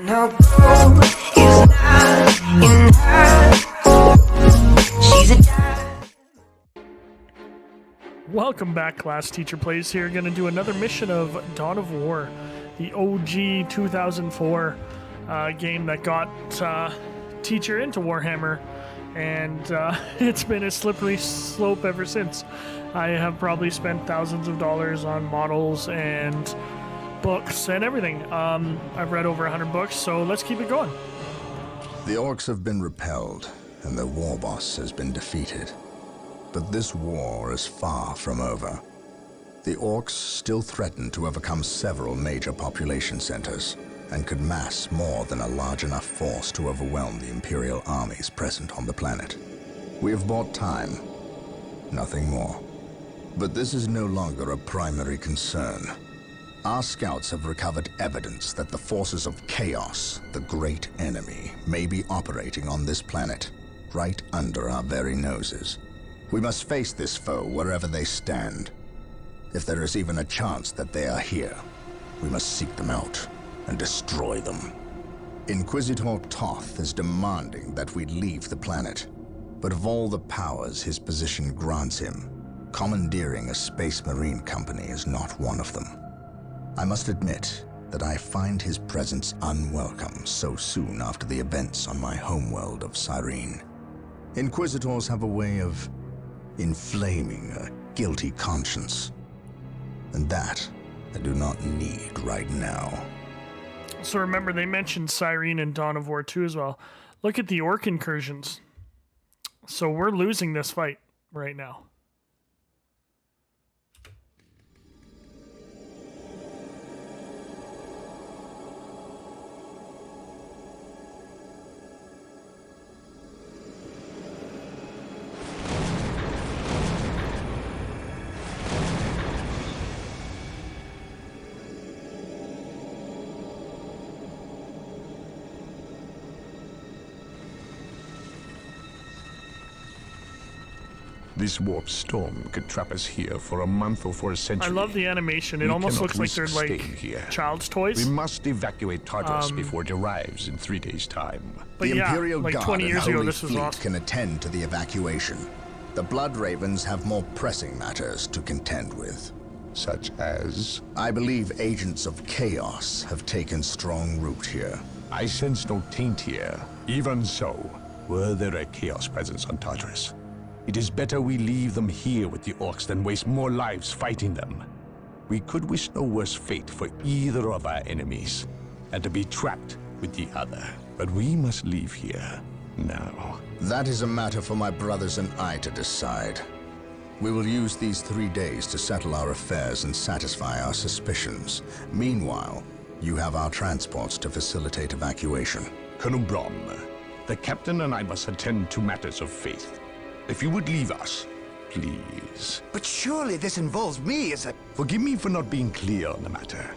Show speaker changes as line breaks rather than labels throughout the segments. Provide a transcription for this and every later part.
No gold is not in her. She's a diamond.
Welcome back, class. TeacherPlays here. Going to do another mission of Dawn of War, the OG 2004 game that got Teacher into Warhammer, and it's been a slippery slope ever since. I have probably spent thousands of dollars on models and books and everything. I've read over 100 books, so let's keep it going.
The orcs have been repelled, and their war boss has been defeated. But this war is far from over. The orcs still threaten to overcome several major population centers, and could mass more than a large enough force to overwhelm the Imperial armies present on the planet. We have bought time, nothing more. But this is no longer a primary concern. Our scouts have recovered evidence that the forces of chaos, the great enemy, may be operating on this planet, right under our very noses. We must face this foe wherever they stand. If there is even a chance that they are here, we must seek them out and destroy them. Inquisitor Toth is demanding that we leave the planet, but of all the powers his position grants him, commandeering a space marine company is not one of them. I must admit that I find his presence unwelcome so soon after the events on my homeworld of Cyrene. Inquisitors have a way of inflaming a guilty conscience, and that I do not need right now.
So remember, they mentioned Cyrene and Dawn of War 2 as well. Look at the orc incursions. So we're losing this fight right now.
This warp storm could trap us here for a month or for a century.
I love the animation. It almost looks like they're like child's toys.
We must evacuate Tartarus before it arrives in 3 days' time.
But
The
yeah,
Imperial
like
Guard
20
and
years ago,
Holy
this was
Fleet
awesome.
can attend to the evacuation. The Blood Ravens have more pressing matters to contend with.
Such as?
I believe agents of chaos have taken strong root here.
I sense no taint here. Even so, were there a chaos presence on Tartarus? It is better we leave them here with the orcs than waste more lives fighting them. We could wish no worse fate for either of our enemies, and to be trapped with the other. But we must leave here now.
That is a matter for my brothers and I to decide. We will use these 3 days to settle our affairs and satisfy our suspicions. Meanwhile, you have our transports to facilitate evacuation.
Colonel Brom, the captain and I must attend to matters of faith. If you would leave us, please.
But surely this involves me as a...
Forgive me for not being clear on the matter.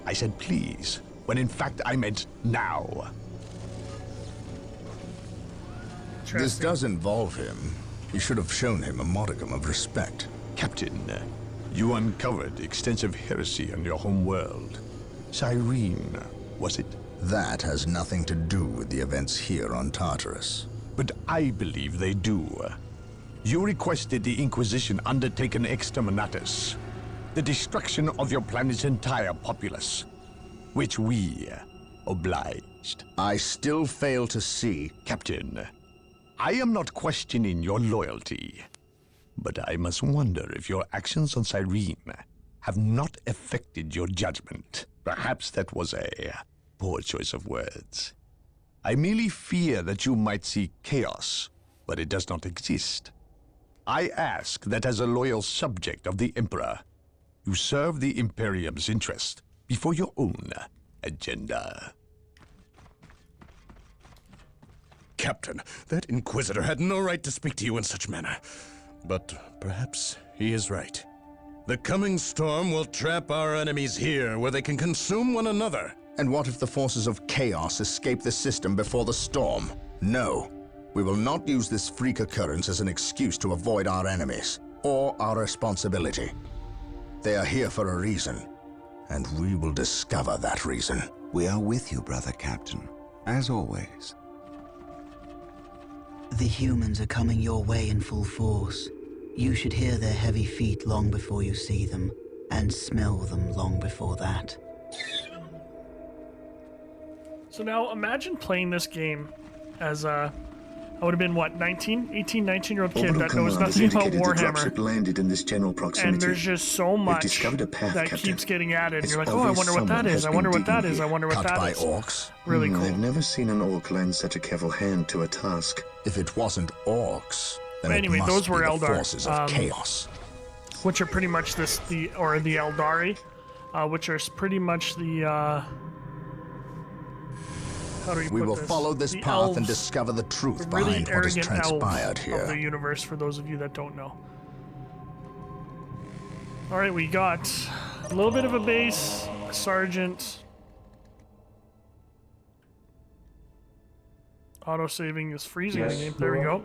I said please, when in fact I meant now.
This does involve him. You should have shown him a modicum of respect.
Captain, you uncovered extensive heresy on your home world. Cyrene, was it?
That has nothing to do with the events here on Tartarus.
But I believe they do. You requested the Inquisition undertake an exterminatus, the destruction of your planet's entire populace, which we obliged.
I still fail to see...
Captain, I am not questioning your loyalty, but I must wonder if your actions on Cyrene have not affected your judgment. Perhaps that was a poor choice of words. I merely fear that you might see chaos, but it does not exist. I ask that as a loyal subject of the Emperor, you serve the Imperium's interest before your own agenda.
Captain, that Inquisitor had no right to speak to you in such manner. But perhaps he is right. The coming storm will trap our enemies here, where they can consume one another.
And what if the forces of chaos escape the system before the storm? No. We will not use this freak occurrence as an excuse to avoid our enemies, or our responsibility. They are here for a reason, and we will discover that reason.
We are with you, brother Captain, as always.
The humans are coming your way in full force. You should hear their heavy feet long before you see them, and smell them long before that.
So now imagine playing this game as a, I would have been what, 18, 19-year-old kid that knows nothing about Warhammer.
Landed in this general proximity.
And there's just so much
discovered a path,
that
Captain.
keeps getting added. And
It's
you're like, oh, I
obvious
wonder what that
someone
is.
has
I wonder
been
what that
digging
is. I
here.
wonder what
Cut
that
by
is.
orcs?
Really cool.
I've never seen an orc lend such a careful hand to a task.
If it wasn't orcs, then
Anyway,
it must
those were
be the
Eldar.
forces of chaos.
Which are pretty much the Eldari, which are pretty much the, how do you
We
put
will
this?
follow this
The
path and
elves.
discover the truth
The really
behind what has
arrogant
transpired
elves of the
here.
universe, for those of you that don't know. Alright, we got a little bit of a base, a sergeant. Auto-saving is freezing the game. There we go.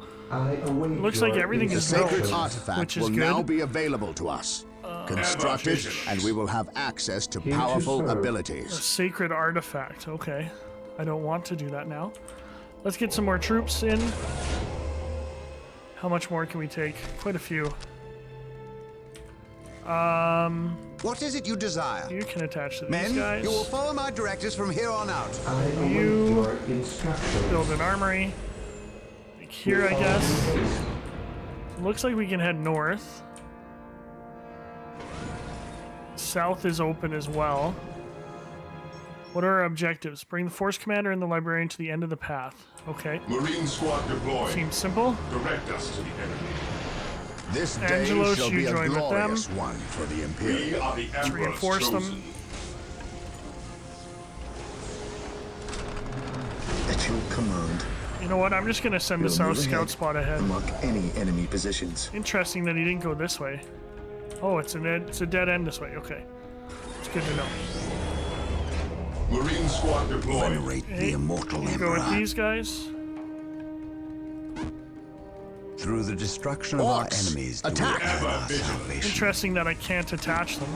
Looks like everything
The
is
sacred
built,
artifact
which is
will
good.
now be available to us. Construct it, and we will have access to powerful
A
abilities.
sacred artifact. Okay. I don't want to do that now. Let's get some more troops in. How much more can we take? Quite a few.
What is it you desire?
You can attach to these
Men,
guys.
you will follow my directives from here on out.
You build an armory. Like here, I guess. Looks like we can head north. South is open as well. What are our objectives? Bring the force commander and the librarian to the end of the path. Okay.
Marine squad deployed.
Seems simple.
Direct us to the enemy.
This day
Angelos,
shall
you
be a
join with them.
glorious one for the
We
Imperium.
are the
Let's
Emperor's
reinforce
chosen.
them.
At your command,
You know what? I'm just gonna send the
we'll
south
move
scout
ahead
spot ahead.
and mark any enemy positions.
Interesting that he didn't go this way. Oh, it's a dead end this way. Okay. It's good to know.
Marine squad deployed.
Venerate
Hey,
the immortal
you go with
Emperor.
these guys.
Through the destruction of our
Orcs,
enemies, do we
attack!
earn our
Ever vigilant.
salvation.
Interesting that I can't attach them.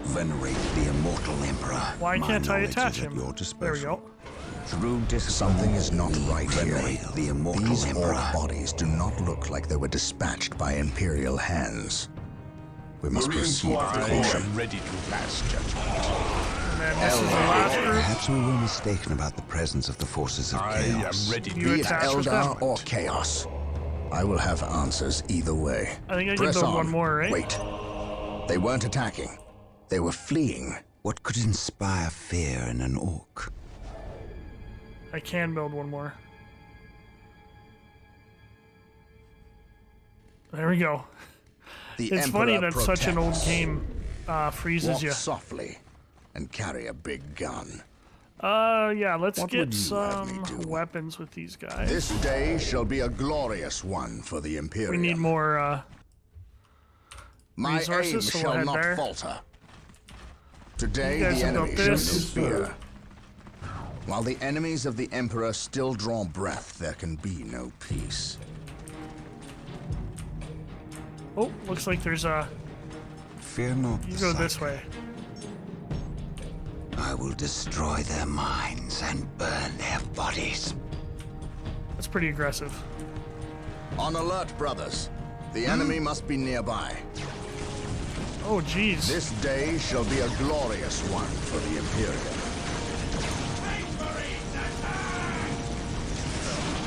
Venerate the immortal Emperor.
Why
My
can't I
knowledge
attach
is at
him?
your
There we
disposal.
go.
Through
Something is not right here.
Venerate the immortal
These
Emperor.
orc bodies do not look like they were dispatched by Imperial hands. We must
Marine
proceed
squad
with
I
caution.
am ready to pass judgment.
And then this is the last group.
Perhaps we were mistaken about the presence of the forces of
I am
chaos.
ready to
You
Be it
attach with
Eldar
them.
or Chaos, I will have answers either way.
I think I can
Press
build
on.
one more, right?
Wait. They weren't attacking. They were fleeing.
What could inspire fear in an orc?
I can build one more. There we go.
The
It's
Emperor
funny that such an old
protects.
game freezes
Walk
you.
softly and carry a big gun.
Yeah, let's
What
get
would you have me
some
do?
weapons with these guys.
This day shall be a glorious one for the Imperium.
We need more,
My
resources,
aim
so we'll
shall
head
not
there.
falter. Today
You guys
the
have
enemy
built
shall
this.
know fear. While the enemies of the Emperor still draw breath, there can be no peace.
oh, looks like there's a,
Fear not.
you
the
go
sight.
this way.
I will destroy their minds and burn their bodies.
That's pretty aggressive.
On alert, brothers. The enemy must be nearby.
Oh, jeez.
This day shall be a glorious one for the Imperium.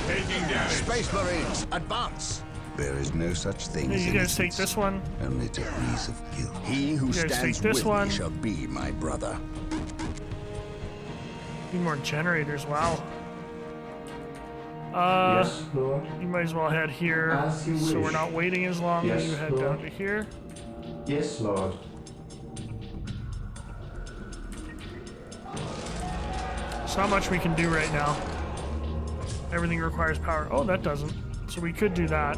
Taking damage.
Space Marines, advance!
There is no such thing
Hey,
as
you guys take
innocence,
this one.
only degrees of guilt.
He who
guys
stands
take this
with
one.
me shall be my brother.
Need more generators, wow.
Yes, Lord.
You might as well head here,
As you
so we're
wish.
not waiting as long.
Yes,
You head
Lord.
down to here.
Yes, Lord.
There's not much we can do right now. Everything requires power. Oh, that doesn't. So we could do that.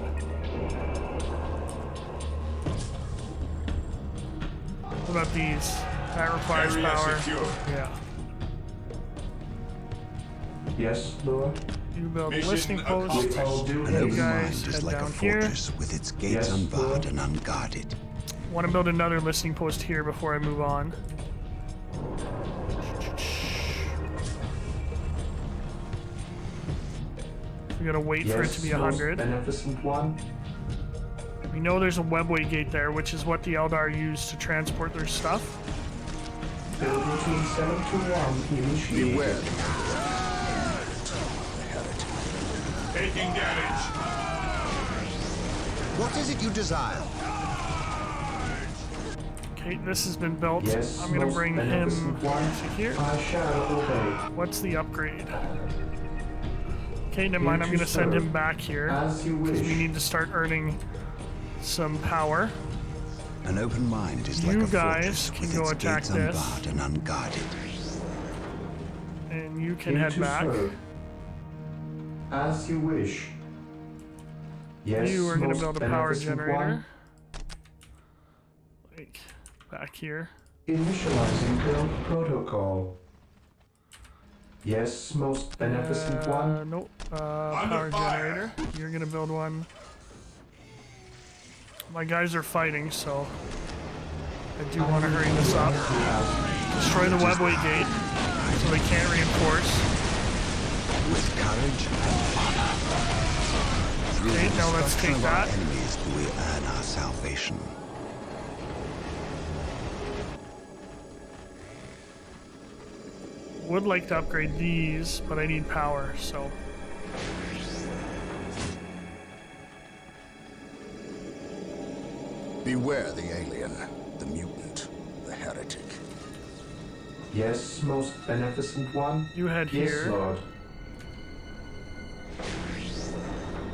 What about these? That requires
Area
power.
secure.
Yeah.
Yes, Lord.
You build a
Mission
listening post.
accomplished.
With all due
An
You
open
haste.
guys
mind is
head
like a
down here.
fortress with its gates
Yes,
unbarred
Lord.
and unguarded.
Want to build another listening post here before I move on. We gotta wait for it to be 100.
Beneficent one.
We know there's a webway gate there, which is what the Eldar use to transport their stuff.
Build routine 721 initiated.
Beware.
Taking damage.
What is it you desire?
Okay, this has been built.
Yes,
I'm gonna
most
bring him
beneficent one.
to here.
I shall obey.
What's the upgrade? Okay, never mind. I'm gonna send him back here
As you
because we
wish.
need to start earning some power.
An open mind is
You
like a
guys
fortress
can
with
go
its
attack
gates
this.
unbarred and unguarded.
And you can
Here
head
to
back.
serve. As you wish. Yes,
You are gonna
most
build a power
beneficent
generator.
one.
Like, back here.
Initializing build protocol. Yes, most beneficent one.
Nope. Power generator. You're gonna build one. My guys are fighting, so I do want to hurry this up. Destroy the webway gate so they can't reinforce.
With courage and honor.
Okay, now let's
Destruction
take
of our
that.
enemies do we earn our salvation.
Would like to upgrade these, but I need power, so.
Beware the alien, the mutant, the heretic.
Yes, most beneficent one.
You head
Yes,
here.
Lord.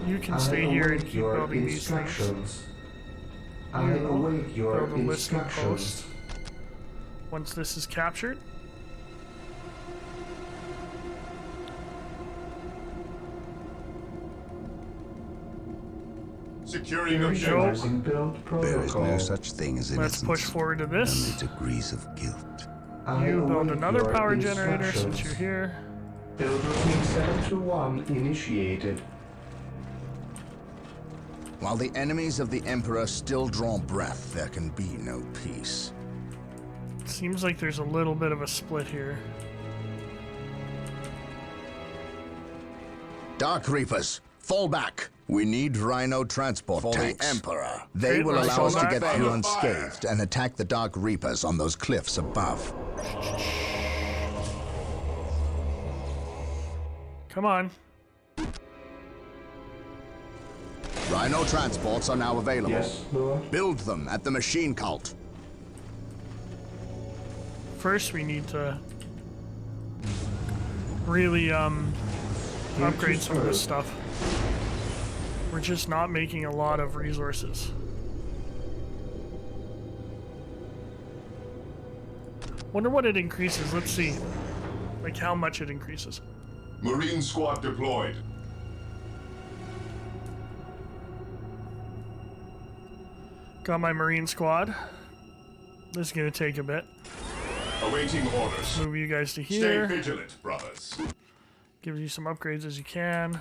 You can
I
stay here and
await
keep
your
building these things.
instructions. I
You
await your
build a listening
instructions.
post. Once this is captured,
Securing
There we
objective.
go.
Initializing build
There is
protocol.
no such thing as
let's
innocence.
push forward to
Only
this.
degrees of guilt.
I
You build
await
another
your
power generator since
instructions.
you're here.
Build routine 721 initiated.
While the enemies of the Emperor still draw breath, there can be no peace.
Seems like there's a little bit of a split here.
Dark Reapers, fall back. We need Rhino transport for
tanks.
the Emperor. They
Okay,
will
let's
allow
fall
us to
back.
get
Fire,
through
fire.
unscathed and attack the Dark Reapers on those cliffs above.
Come on.
Rhino transports are now available.
Yes, Lord.
Build them at the machine cult.
First, we need to really upgrade some of this stuff. We're just not making a lot of resources. Wonder what it increases. Let's see. Like how much it increases.
Marine squad deployed.
Got my Marine squad. This is gonna take a bit.
Awaiting orders.
Move you guys to
Stay
here.
vigilant, brothers.
Give you some upgrades as you can.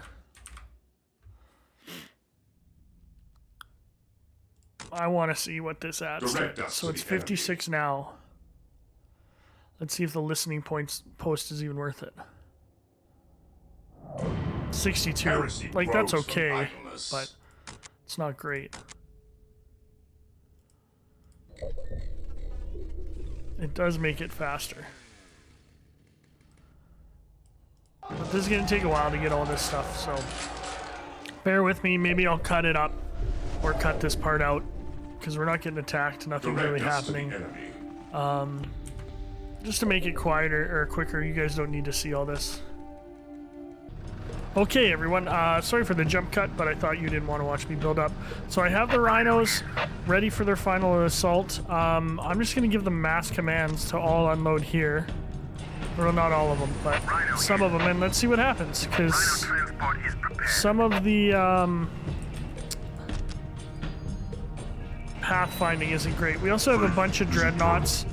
I want to see what this adds to
Direct
it.
us
So
to
it's
the enemy.
56 now. Let's see if the listening post is even worth it. 62.
Heresy
Like, that's
grows from
okay,
idleness.
but it's not great. It does make it faster. But this is going to take a while to get all this stuff, so bear with me. Maybe I'll cut it up or cut this part out because we're not getting attacked. Nothing
Direct
really
us to the
happening.
enemy.
Just to make it quieter or quicker, you guys don't need to see all this. Okay, everyone. Sorry for the jump cut, but I thought you didn't want to watch me build up. So I have the rhinos ready for their final assault. I'm just going to give them mass commands to all unload here. Well, not all of them, but some of them, and let's see what happens, because some of the pathfinding isn't great. We also have a bunch of dreadnoughts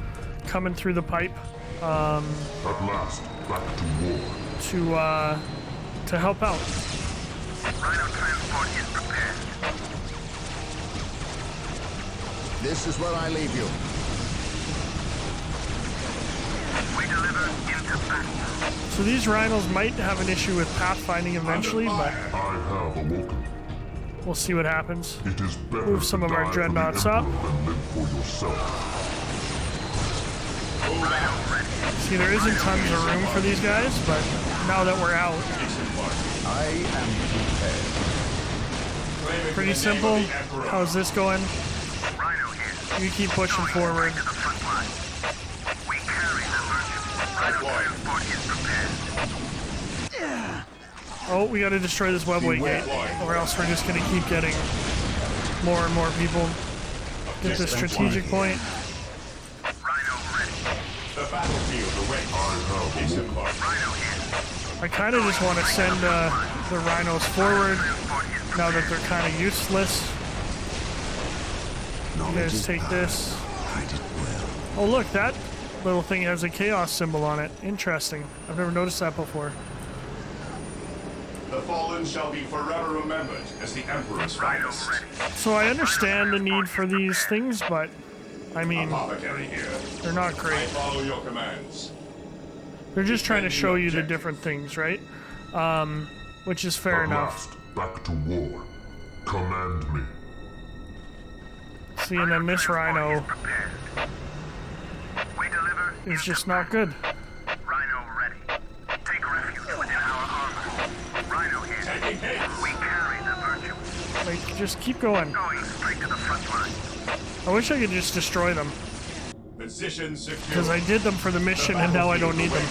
coming through the pipe
At last, back to war.
to help out.
Rhino transport is prepared.
This is where I leave you.
We deliver into battle.
So these rhinos might have an issue with pathfinding eventually, but
I have awoken.
we'll see what happens.
It is better
Move some
to
of our
die for the
dreadnoughts up.
Emperor than live for yourself.
See, there isn't tons of room for these guys, but now that we're out,
I am prepared.
pretty simple. How's this going?
Rhino here.
You keep pushing forward.
To the front line. We carry the merchant. Rhino transport is prepared.
Oh, we gotta destroy this webway gate, or else we're just gonna keep getting more and more people. Get the strategic point.
Rhino ready.
The battlefield awaits. I have awoken.
Rhino here.
I kind of just want to send the rhinos forward now that they're kind of useless. You guys take this. Oh look, that little thing has a chaos symbol on it. Interesting. I've never noticed that before.
The fallen shall be forever remembered as the Emperor's finest.
So I understand the need for these things, but I mean,
Apothecary here.
they're not
I
great.
follow your commands.
They're just trying to show you the different things, right? Which is fair enough.
Back to war. Command me.
See, and then this rhino
We deliver
is just not good.
Rhino ready. Take refuge within our armor. Rhino here. We carry the virtue.
Like, just keep going.
Going straight to the front line.
I wish I could just destroy them.
Position secure.
Because I did them for the mission and now I don't need them.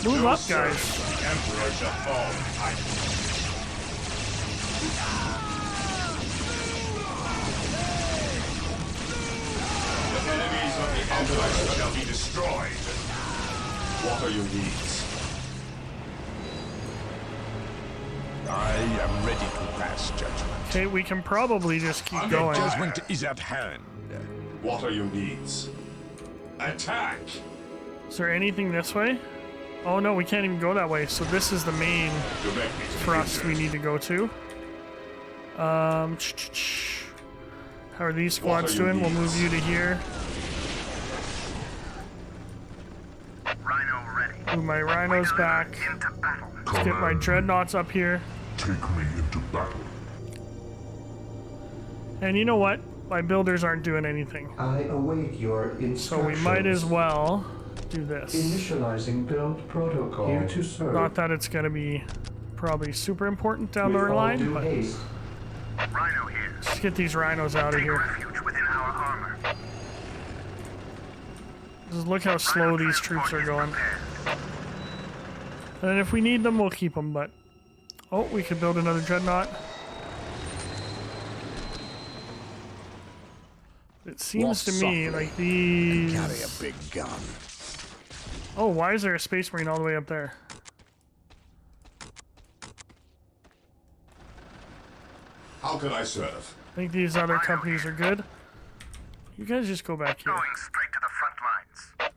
Move up, guys.
The Emperor shall fall in time. The enemies of the Emperor shall be destroyed. What are your needs?
I am ready to pass judgment.
Okay, we can probably just keep going.
Judgment is at hand.
What are your needs? Attack!
Is there anything this way? Oh no, we can't even go that way. So this is the main thrust we need to go to. How are these squads doing? We'll move you to here.
Rhino ready.
Move my rhinos back.
Into battle.
Let's get my dreadnoughts up here.
Take me into battle.
And you know what? My builders aren't doing anything.
I await your instructions.
So we might as well do this.
Initializing build protocol. Here to serve.
Not that it's going to be probably super important down the
With all
line,
due
but
haste.
Rhino here.
let's get these rhinos out of
Take
here.
refuge within our armor.
Just look how slow these troops are going. And if we need them, we'll keep them, but... Oh, we could build another dreadnought. It seems to me like these...
Carry a big gun.
Oh, why is there a space marine all the way up there?
How can I serve?
I think these other companies are good. You guys just go back here.
Going straight to the front lines.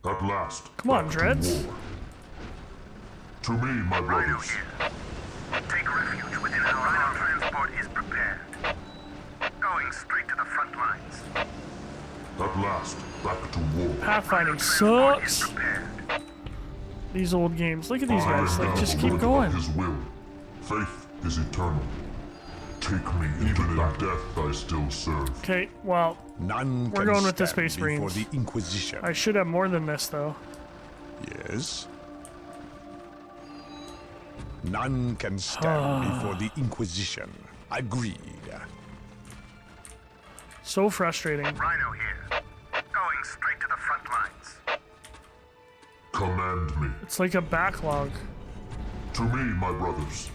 At last.
Come on,
back to
Dreads.
war. To me, my
Rhino
brothers.
here. Take refuge within our Rhino transport is prepared. Going straight to the front lines.
At last, back to war.
Pathfinding
Transport is
sucks.
prepared.
These old games. Look at these
I
guys.
am
Like,
now
just
the
keep
work
going.
of His will. Faith is eternal. Take me even in death I still serve.
Okay, well,
None
we're
can
going with the
stand
Space
before
Marines.
the Inquisition.
I should have more than this, though.
Yes. None can stand before the Inquisition. Agreed.
So frustrating.
Rhino here. Going straight to the front lines.
Command me.
It's like a backlog.
To me, my brothers.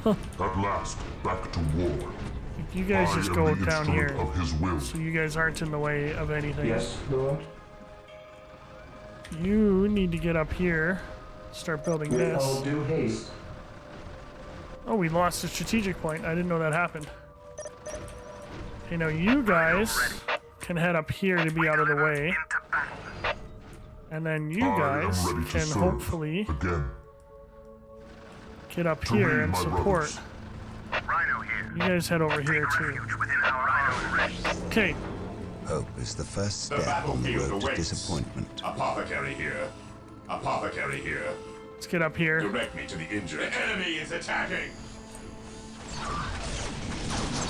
At last, back to war.
You guys
I
just
am
go
the
down
instrument
here.
of his will.
So you guys aren't in the way of anything.
Yes, Lord.
You need to get up here. Start building
With all
this.
due haste.
Oh, we lost a strategic point. I didn't know that happened. Okay, now you guys can head up here to be out of the way.
Into battle.
And then you
I am
guys
ready to
can
serve
hopefully
again.
get up
To
here
me,
and
my
support.
brothers.
Rhino here.
You guys head over here
Take
too.
refuge within our Rhino ready.
Okay,
Hope is the first
The
step on the
battlefield
road to
awaits.
disappointment.
Apothecary here. Apothecary here.
Let's get up here.
Direct me to the injured. The enemy is attacking.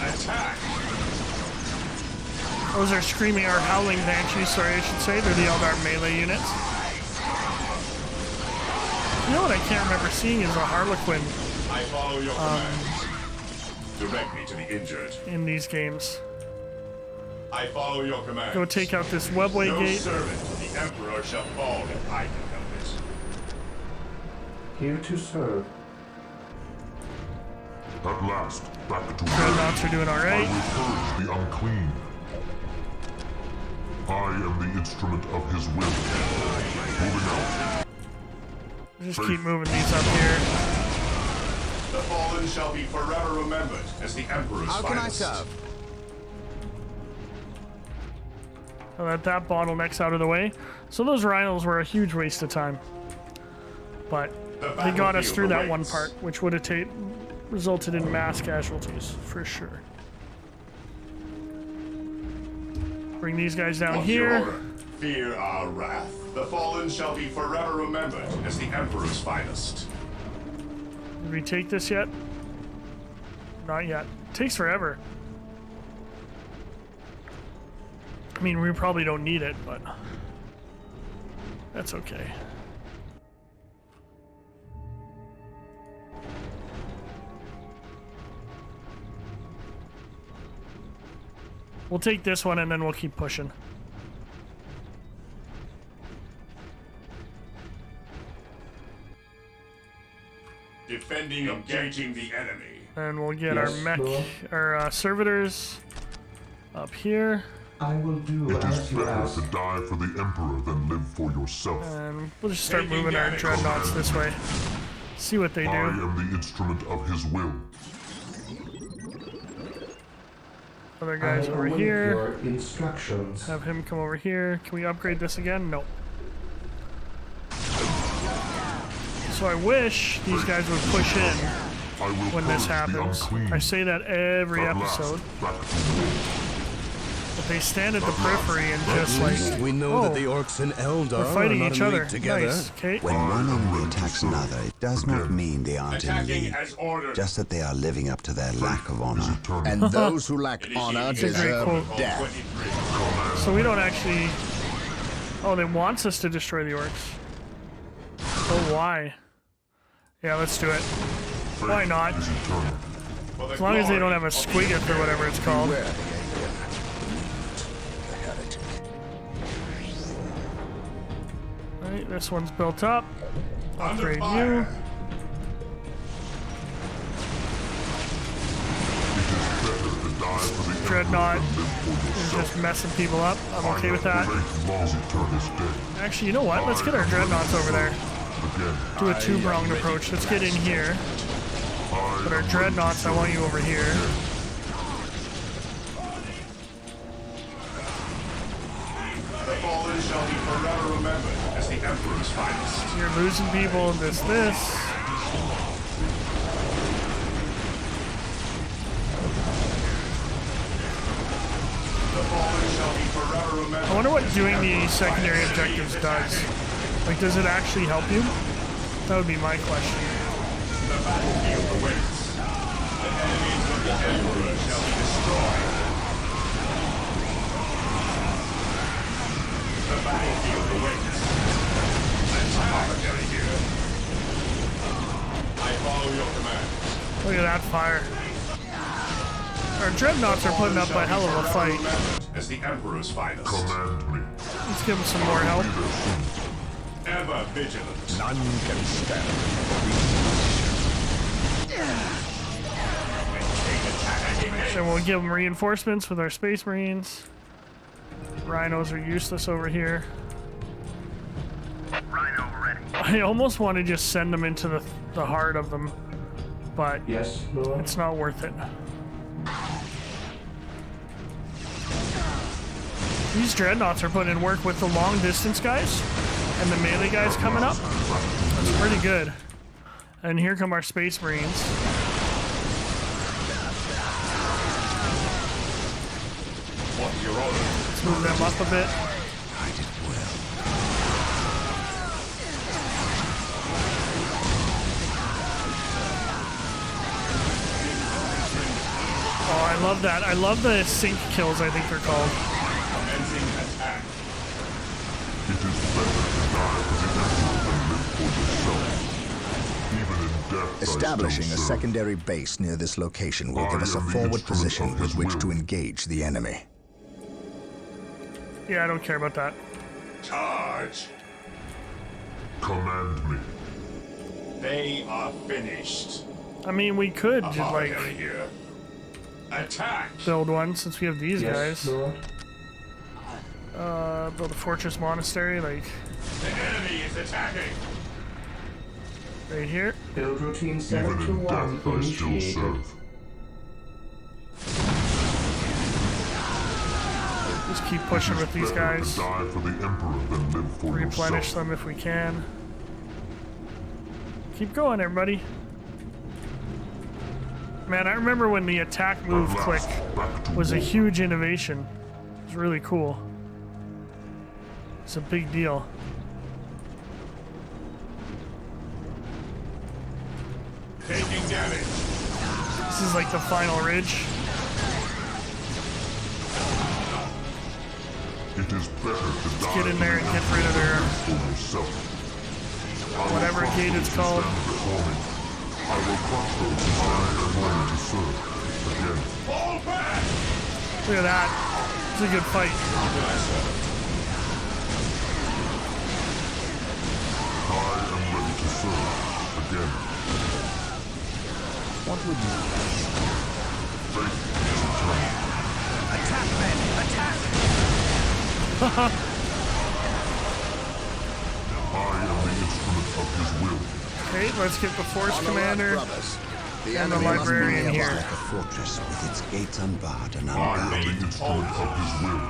Attack!
Those are screaming or howling banshees, sorry I should say. They're the Eldar melee units. You know what I can't remember seeing is a Harlequin
I follow your commands. Direct me to the injured.
in these games.
I follow your commands.
Go take out this webway
No
gate.
servant to the Emperor shall fall if I can help it.
Here to serve.
At last, back to work.
Dreadnoughts are doing
I
alright.
will purge the unclean. I am the instrument of his will. Moving out.
Just keep moving these up here.
The fallen shall be forever remembered as the Emperor's
How can I
finest.
serve?
So that bottleneck's out of the way. So those rhinos were a huge waste of time. But they got us through that one part, which would have resulted in mass casualties, for sure. Bring these guys down
Of your
here.
order, fear our wrath. The fallen shall be forever remembered as the Emperor's finest.
Did we take this yet? Not yet. Takes forever. I mean, we probably don't need it, but that's okay. We'll take this one and then we'll keep pushing.
Defending, engaging the enemy.
And we'll get
Yes,
our mech,
Lord.
our servitors up here.
I will do
It is
as you
better
ask.
to die for the Emperor than live for yourself.
And we'll just start moving our dreadnoughts this way. See what they
I
do.
am the instrument of his will.
Other guys
I
over
await
here.
your instructions.
Have him come over here. Can we upgrade this again? No. So I wish these guys would push in
I will
when this
purge the
happens.
unclean.
I say that every
At last,
episode.
back to work.
But they stand at the periphery and just
At
like,
least we know
oh,
that the orcs and Eldar
we're fighting
are not
each
in
other.
league together.
Nice. Okay.
When one enemy attacks another, it does not mean they aren't in
Attacking
league.
as ordered.
Just that they are living up to their lack of honor.
And those who lack honor
a great
deserve
quote.
death.
So we don't actually. Oh, they wants us to destroy the orcs. Oh, why? Yeah, let's do it. Why not? As long as they don't have a squiggoth or whatever it's called. Alright, this one's built up. Upgrade you. Dreadnought is just messing people up. I'm okay with that. Actually, you know what? Let's get our dreadnoughts over there. Do a two-pronged approach. Let's get in here. But our dreadnoughts, I want you over here.
The fallen shall be forever remembered as the Emperor's finest.
You're losing people. This.
The fallen shall be forever remembered.
I wonder what doing the secondary objectives does. Like, does it actually help you? That would be my question.
The battlefield awaits. The enemies of the Emperor shall be destroyed. The battlefield awaits. Apothecary here. I follow your command.
Look at that fire. Our dreadnoughts are putting up a hell of a fight.
As the Emperor's finest.
Command me.
Let's give them some more help.
Ever vigilant.
None can stand.
And we'll give them reinforcements with our Space Marines. Rhinos are useless over here.
Rhino ready.
I almost want to just send them into the heart of them, but
Yes, Lord.
it's not worth it. These dreadnoughts are putting in work with the long distance guys and the melee guys coming up. That's pretty good. And here come our Space Marines.
What's your order?
Let's move them up a bit. Oh, I love that. I love the sync kills, I think they're called.
Commencing attack.
It is better to die for the Emperor than live for yourself. Even in death,
Establishing
I
a
still serve.
secondary base near this location will
I
give us a
am the
forward
instrument
position
of
with
his
which
will.
to engage the enemy.
Yeah, I don't care about that.
Charge.
Command me.
They are finished.
I mean, we could just, like,
Apothecary here. Attack.
build one since we have these
Yes,
guys.
Lord.
Build a fortress monastery, like,
The enemy is attacking.
right here.
Build routine
Even
7 to
in
1
death, I still
initiated.
serve.
Just keep pushing with these
Better
guys.
to die for the Emperor than live for
Replenish
yourself.
them if we can. Keep going, everybody. Man, I remember when the attack move
At
click
last, back to
was a
war.
huge innovation. It was really cool. It's a big deal.
Taking damage.
This is like the final ridge.
It is better to die
Get in there and get rid of their
for yourself. I will
whatever
crush
gate
those
it's
who
called.
stand before me. I will crush those who stand before me to serve. Again,
Fall back.
Look at that. It's a good fight.
I am ready to serve. Again,
What would you
fate is eternal.
Attack, men! Attack!
I am the instrument of his will.
Okay, let's get the Force Commander
Brothers, the
and the
enemy must be
Librarian
nearby.
here.
like a fortress with its gates unbarred and
I am
unguarded?
the instrument of his will.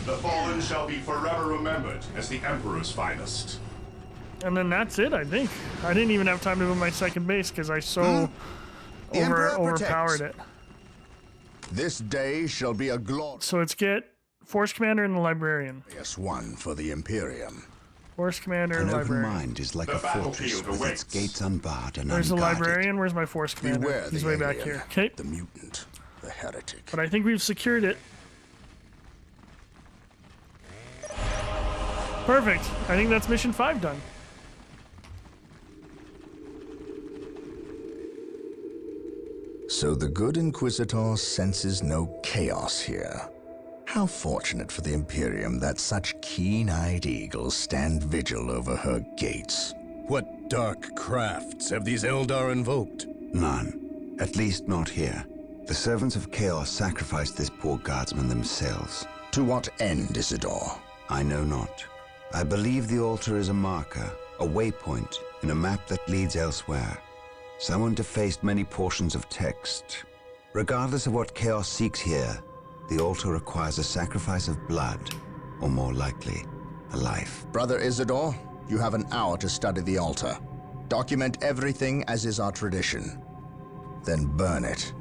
The fallen shall be forever remembered as the Emperor's finest.
And then that's it, I think. I didn't even have time to move my second base because I so
The Emperor
overpowered
protects.
it.
This day shall be a glorious
So let's get Force Commander and the Librarian.
one for the Imperium.
Force Commander
An
and
open
Librarian.
mind is like
The
a fortress
battlefield
with its
awaits.
gates unbarred and
Where's the
unguarded.
Librarian? Where's my Force Commander?
Beware
He's
the
way back
alien,
here. Okay,
the mutant, the heretic.
but I think we've secured it. Perfect. I think that's mission 5 done.
So the good Inquisitor senses no chaos here. How fortunate for the Imperium that such keen-eyed eagles stand vigil over her gates.
What dark crafts have these Eldar invoked?
None. At least not here. The servants of Chaos sacrificed this poor guardsman themselves.
To what end, Isidore?
I know not. I believe the altar is a marker, a waypoint in a map that leads elsewhere. Someone defaced many portions of text. Regardless of what Chaos seeks here, the altar requires a sacrifice of blood, or more likely, a life.
Brother Isidore, you have an hour to study the altar. Document everything as is our tradition. Then burn it,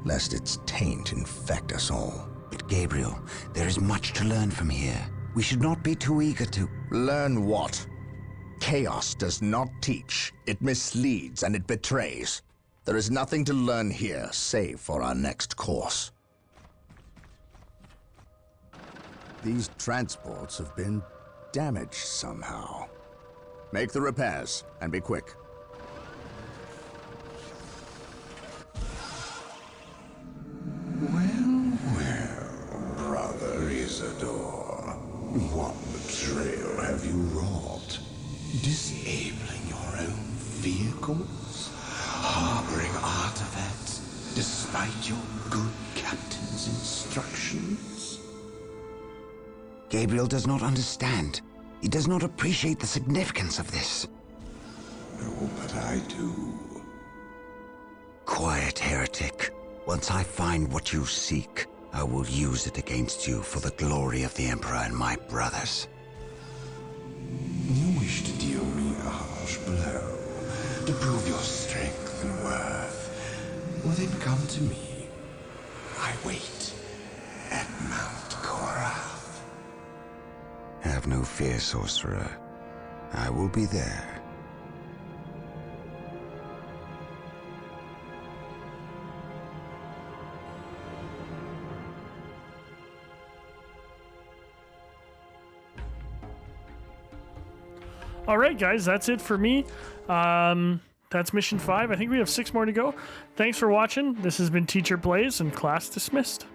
lest its taint infect us all.
But Gabriel, there is much to learn from here. We should not be too eager to...
Learn what? Chaos does not teach. It misleads and it betrays. There is nothing to learn here, save for our next course. These transports have been damaged somehow. Make the repairs, and be quick.
Well, Brother Isidore, what betrayal have you wrought? Disabling your own vehicles? Harboring artifacts despite your good captain's instructions?
Gabriel does not understand. He does not appreciate the significance of this.
No, but I do.
Quiet, heretic. Once I find what you seek, I will use it against you for the glory of the Emperor and my brothers.
You wish to deal me a harsh blow, to prove your strength and worth. Well, then come to me. I wait. Mount Korath.
Have no fear, sorcerer. I will be there.
All right, guys, that's it for me. That's mission 5. I think we have 6 more to go. Thanks for watching. This has been Teacher Plays, and class dismissed.